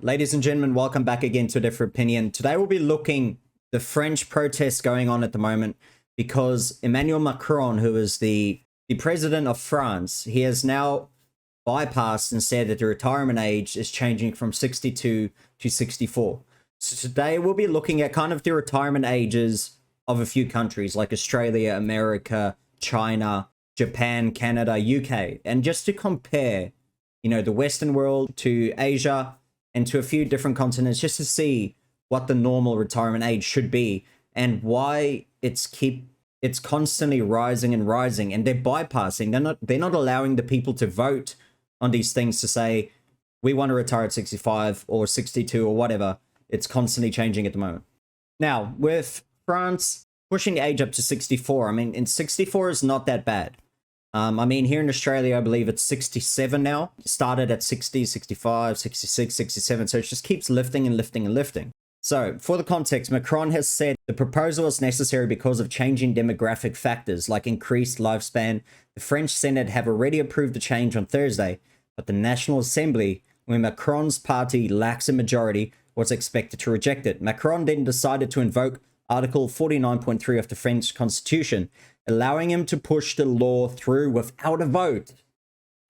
Ladies and gentlemen, welcome back again to a different opinion. Today we'll be looking the French protests going on at the moment because Emmanuel Macron, who is the president of France, he has now bypassed and said that the retirement age is changing from 62 to 64. So today we'll be looking at kind of the retirement ages of a few countries like Australia, America, China, Japan, Canada, UK, and just to compare, the Western world to Asia and to a few different continents, just to see what the normal retirement age should be and why it's constantly rising and rising, and they're bypassing. They're not allowing the people to vote on these things to say we want to retire at 65 or 62 or whatever. It's constantly changing at the moment. Now, with France pushing the age up to 64, and 64 is not that bad. Here in Australia, I believe it's 67 now. It started at 60, 65, 66, 67. So it just keeps lifting and lifting and lifting. So for the context, Macron has said the proposal is necessary because of changing demographic factors like increased lifespan. The French Senate have already approved the change on Thursday, but the National Assembly, where Macron's party lacks a majority, was expected to reject it. Macron then decided to invoke Article 49.3 of the French Constitution, allowing him to push the law through without a vote.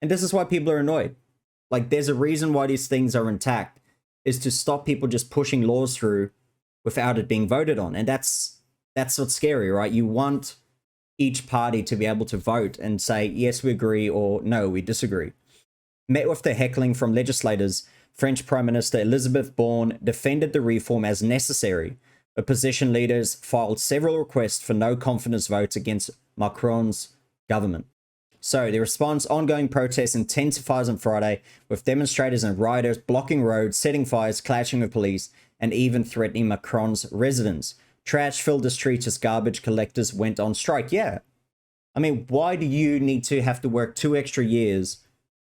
And this is why people are annoyed. Like, there's a reason why these things are intact, is to stop people just pushing laws through without it being voted on. And that's what's scary, right? You want each party to be able to vote and say, yes, we agree, or no, we disagree. Met with the heckling from legislators, French Prime Minister Elisabeth Borne defended the reform as necessary. Opposition leaders filed several requests for no confidence votes against Macron's government. So the response, ongoing protests intensifies on Friday, with demonstrators and rioters blocking roads, setting fires, clashing with police, and even threatening Macron's residence. Trash filled the streets as garbage collectors went on strike. Yeah. Why do you need to have to work 2 extra years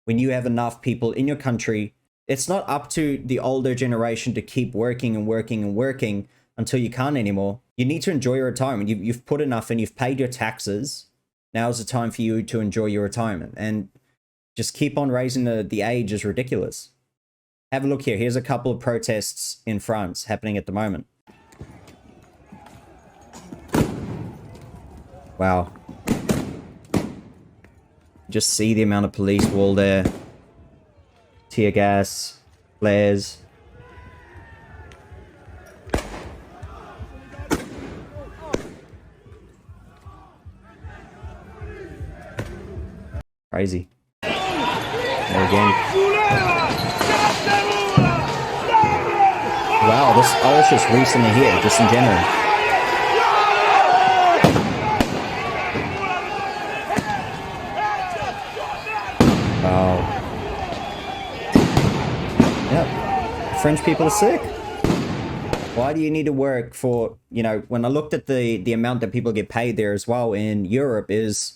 when you have enough people in your country? It's not up to the older generation to keep working and working and working until you can't anymore. You need to enjoy your retirement. You've put enough in, you've paid your taxes. Now's the time for you to enjoy your retirement. And just keep on raising the age is ridiculous. Have a look here. Here's a couple of protests in France happening at the moment. Wow. Just see the amount of police wall there. Tear gas, flares. Crazy. There again. Wow, I was just recently here, just in January. Wow. Yep. French people are sick. Why do you need to work for, when I looked at the amount that people get paid there as well in Europe is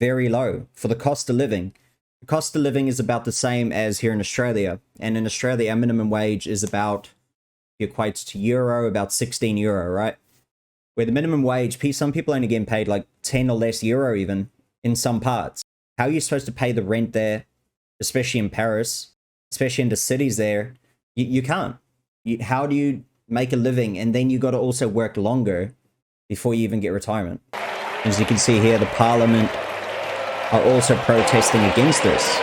very low for the cost of living. The cost of living is about the same as here in Australia. And in Australia, our minimum wage is about, if you equate to euro, about 16 euro, right? Where the minimum wage, some people only getting paid like 10 or less euro even in some parts. How are you supposed to pay the rent there, especially in Paris, especially in the cities there? You can't. How do you make a living? And then you got to also work longer before you even get retirement. As you can see here, the parliament are also protesting against this.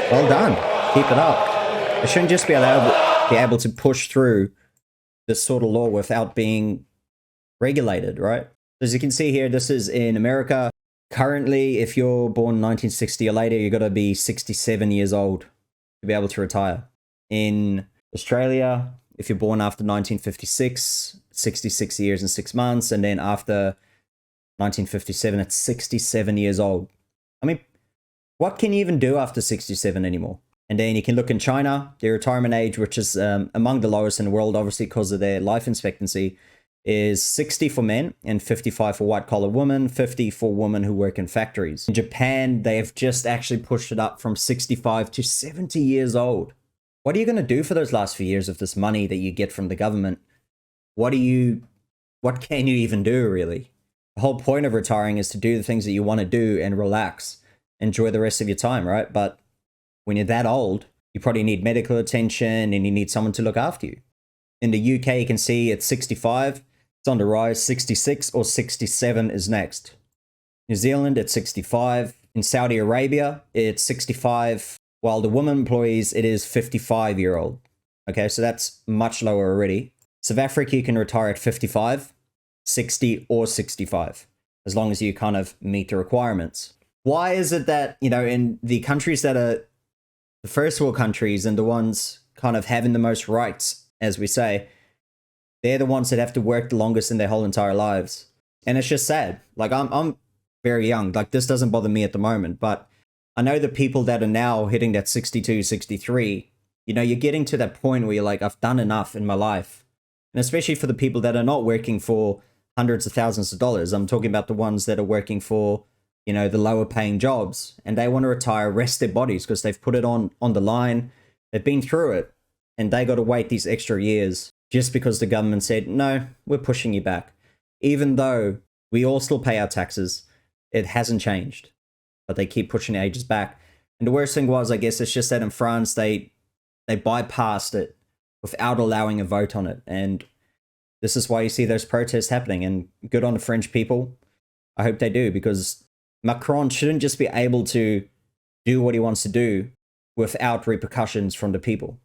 Well done. Keep it up. They shouldn't just be able to push through this sort of law without being regulated, right? As you can see here, this is in America. Currently, if you're born 1960 or later, you got to be 67 years old to be able to retire. In Australia, if you're born after 1956, 66 years and 6 months, and then after 1957, it's 67 years old. What can you even do after 67 anymore? And then you can look in China, their retirement age, which is among the lowest in the world, obviously because of their life expectancy, is 60 for men and 55 for white collar women, 50 for women who work in factories. In Japan, they have just actually pushed it up from 65 to 70 years old. What are you going to do for those last few years of this money that you get from the government? What can you even do, really? The whole point of retiring is to do the things that you want to do and relax, enjoy the rest of your time, right? But when you're that old, you probably need medical attention and you need someone to look after you. In the UK, you can see it's 65, it's on the rise, 66 or 67 is next. New Zealand, it's 65. In Saudi Arabia, it's 65, while the women employees, it is 55-year-old. Okay, so that's much lower already. South Africa, you can retire at 55, 60 or 65, as long as you kind of meet the requirements. Why is it that, in the countries that are the first world countries and the ones kind of having the most rights, as we say, they're the ones that have to work the longest in their whole entire lives? And it's just sad. Like, I'm very young. Like, this doesn't bother me at the moment, but I know the people that are now hitting that 62, 63, you're getting to that point where you're like, I've done enough in my life. And especially for the people that are not working for hundreds of thousands of dollars. I'm talking about the ones that are working for, the lower paying jobs, and they want to retire, rest their bodies because they've put it on the line. They've been through it and they got to wait these extra years just because the government said, no, we're pushing you back. Even though we all still pay our taxes, it hasn't changed, but they keep pushing the ages back. And the worst thing was, I guess, it's just that in France, they bypassed it without allowing a vote on it. And this is why you see those protests happening. And good on the French people. I hope they do, because Macron shouldn't just be able to do what he wants to do without repercussions from the people.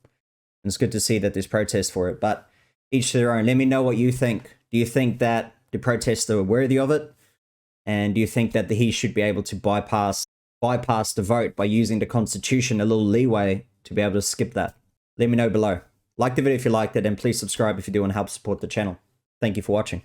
And it's good to see that there's protests for it, but each to their own. Let me know what you think. Do you think that the protests are worthy of it? And do you think that he should be able to bypass the vote by using the Constitution a little leeway to be able to skip that? Let me know below. Like the video if you liked it, and please subscribe if you do want to help support the channel. Thank you for watching.